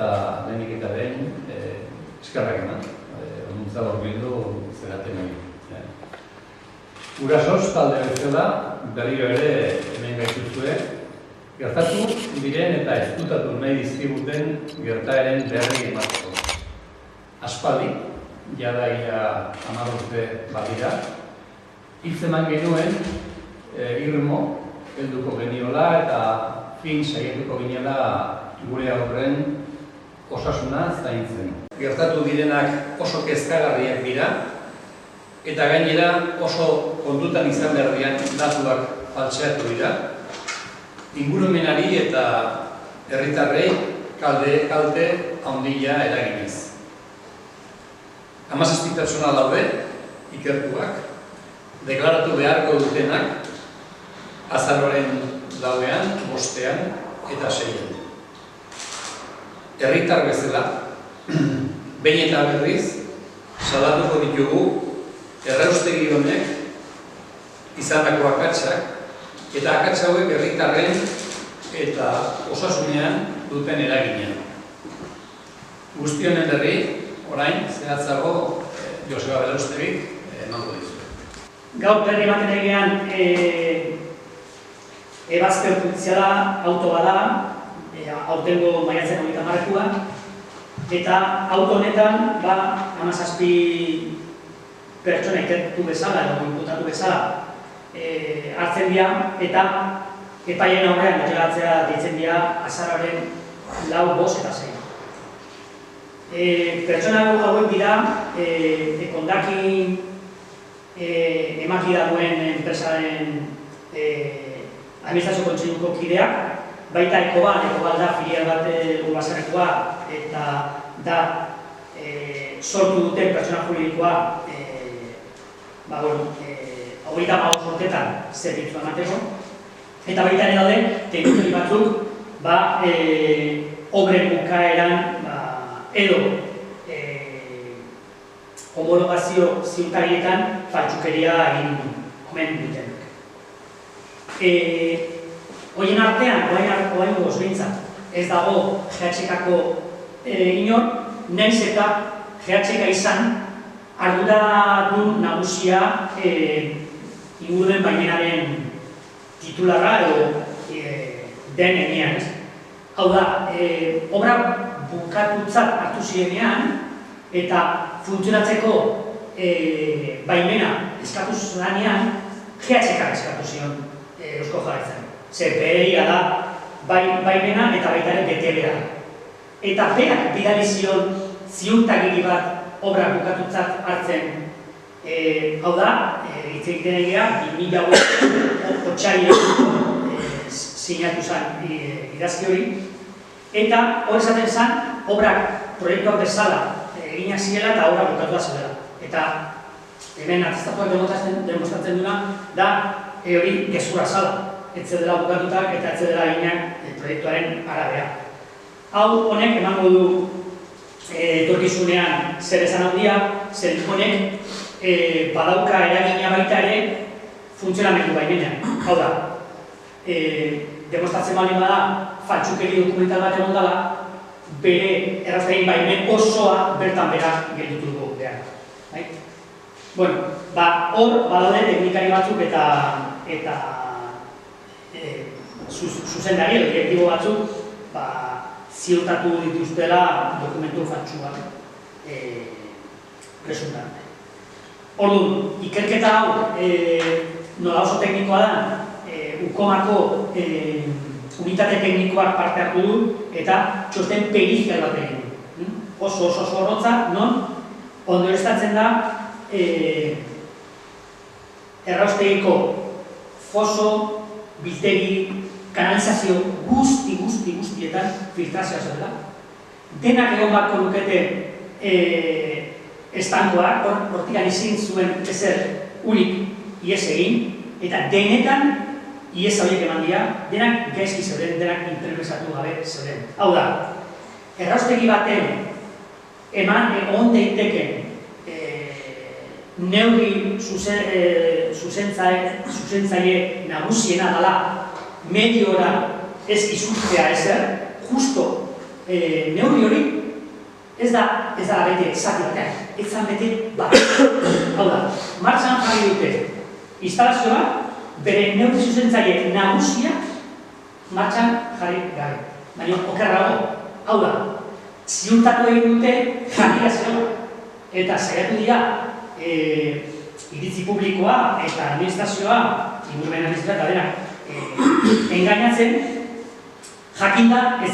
eta lehenik eta behin eskerrak eman. Onuntza borbildu zeraten egin. Urasoz talde bezala berriro ere hemen gaituzue, gertatu diren eta ezkutatu nahi dizkiguten gertaeren berri emateko. Aspaldi, jada ia 10 urte badira, hitz eman genuen irmo helduko geniola eta fin saietuko ginela gure aurren osasuna zaintzen. Gertatu direnak oso kezkagarriak dira eta gainera oso kontutan izan berdian datuak faltseatu dira. Ingurumenari eta herritarrei kalte handia eraginez. 17 pertsona daude ikertuak, deklaratu beharko dutenak azaroaren 2ean, 5ean eta 6ean. Herritar bezala, behin eta berriz, salatuko ditugu erraustegi honek izandako akatsak eta akats hauek herritarren eta osasunean duten eragina. Guzti honen berri, orain, zehatzago Joseba Berraustegik emango dizuet. Gaur berri ematen egean ebazpe ofiziala auto bada, aurtengo maiatzen 30-koa, eta auto honetan 17 pertsona ikertu bezala edo inputatu bezala hartzen dira eta epaien aurrean deklaratzea deitzen dira azaroaren 4, 5 eta 6. Pertsona hauek dira ekondakin emakida duen enpresaren administrazio kontseiluko kideak, baita Ekobal da filial bat Urbasarrekoa eta da sortu duten pertsona juridikoa 35 urtetan zerbitzua emateko, eta baita ere daude teknikari batzuk obren bukaeran edo homologazio ziurtagietan faltsukeria egin omen dutenak. Horien artean, orain goz behintzat, ez dago GHK-ko inor, nahiz eta GHK izan arduradun nagusia inguruen baimenaren titularra edo den enean. Hau da, obra bukatutzat hartu zirenean eta funtzionatzeko baimena eskatu zanean GHK eskatu zion Eusko Jaurlaritzari. Berea da baimena eta baita ere betebea. Eta berak bidali zion ziurtagiri bat obra bukatutzat hartzen. Hau da, hitz egiten egea, 2008 otsailean sinatu zen idazki hori. Eta hor esaten zen, obrak proiektuak bezala eginak zirela eta obra bukatua zela. Eta hemen artistatuak demostratzen duna da hori gezurra zala. Etze dela bukatutak eta etze dela eginak proiektuaren arabea. Hau honek emango du etorkizunean zer esan handia, zer honek badauka eragina baita ere funtzionamendu baimenean. Hau da, demostratzen baldin bada faltsukeri dokumental bat egon dela, bere erraztegin baimen osoa bertan bera gelditu dugu behar. Hor badaude teknikari batzuk eta zuzendari edo direktibo batzuk ziurtatu dituztela dokumentu faltsuak resultante. Orduan, ikerketa hau nola oso teknikoa da, Ukomako unitate teknikoak parte hartu du eta txosten perizial bat egin du. Oso zorrotza, non ondorioztatzen da erraustegiko foso, biltegi, kanalizazio guztietan filtrazioa zela. Denak egon batko lukete estankoak, hortikan izin zuen ezer urik ies egin, eta denetan ies horiek eman dira, denak gaizki zeuden, denak interpretatu gabe zeuden. Hau da, erraustegi baten eman egon daiteken neurri zuzentzaile nagusiena dela mediora ez izurtzea ezer, justo neurri hori ez da bete zati batean, ez zan bete bat. Hau da, martxan jarri dute instalazioa, bere neurri zuzentzaile nagusia martxan jarri gabe. Baina okerrago, hau da, ziurtatu egin dute jarria zegoa. Eta saiatu dira iritzi publikoa eta administrazioa, ingurumen administrazioa eta denak engainatzen, jakinda ez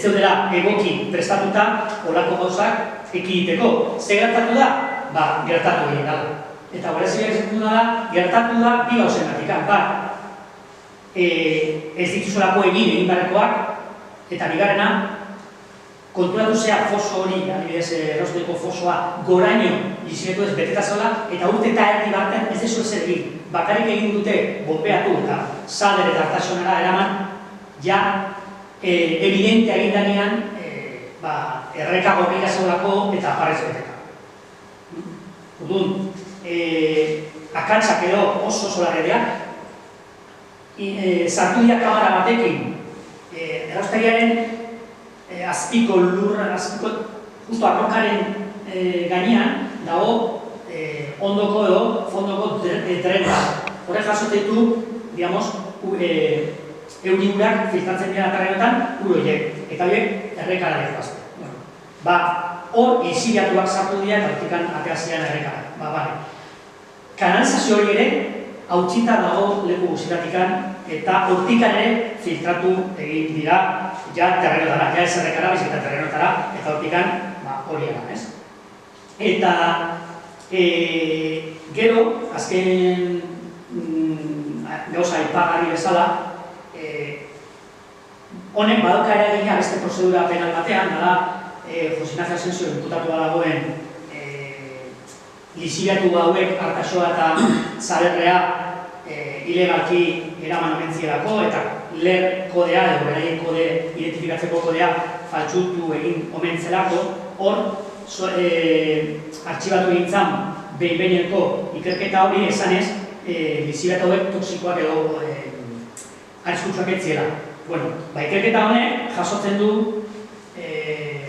zeudela egoki prestatuta olako gauzak ekiditeko. Ze gertatu da? Ba, gertatu egin da. Eta horreziak esaten da, gertatu da bi gauzengatik. Bat, ez dituzolako egin barrekoak, eta bigarrena, konturatu zea foso hori, adibidez, erosteko fosoa goraino izietu ez beteta zola, eta urte eta erdi batean ez dezu ezer egin. Bakarrik egin dute bonbeatu eta zader eta hartasunara eraman, ja, evidente egin danean, erreka gorrika zeulako eta aparrez beteka. Udun, akatsak edo oso solarredeak, sartu dira kamara batekin, eraustegiaren azpiko lurra, justo arrokaren gainean, dago ondoko edo fondoko trena. Horre jasotetu, digamos, euri urak filtratzen dira atarrenetan, uroiek, eta horiek errekara dezazte. Hor, iziriatuak sartu dira eta hortikan ateazian errekara. Kanalizazio hori ere, hautsita dago leku guztiatikan, eta hortikan ere filtratu egin dira ja terrenotara, ja ez errekara, bizita terrenotara, eta hortikan hori egan, ez? Eta gero, azken gauza ipagarri bezala, honek badauka eragina beste prozedura penal batean, da Jose Ignacio Asensio imputatua dagoen liziriatu hauek Artaxoa eta Zaberrea ilegalki eraman omentzielako eta LER kodea, edo beraien kode identifikatzeko kodea faltsutu egin omentzelako, hor artxibatu egin zan behin-behineko ikerketa hori esanez liziriatu hauek toksikoak edo arriskutsuak etziela. Ikerketa honek jasotzen du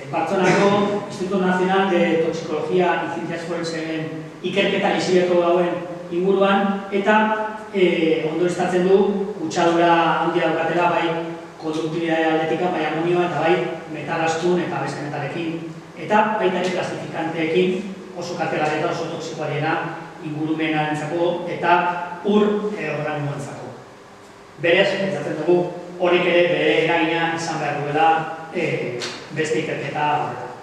Bartzelonako Instituto Nacional de Toxicologia y Ciencias Forenseen ikerketa liziriatu hauen inguruan, eta ondorioztatzen du kutsadura handia daukatela bai konduktibidade aldetika, bai amonioa eta bai metalastun eta beste metalekin, eta baita ere plastifikanteekin oso kategarria eta oso toxikoariena ingurumenarentzako eta ur organismoentzako. Berez, pentsatzen dugu, horik ere bere eragina izan behar duela beste ikerketa horretan.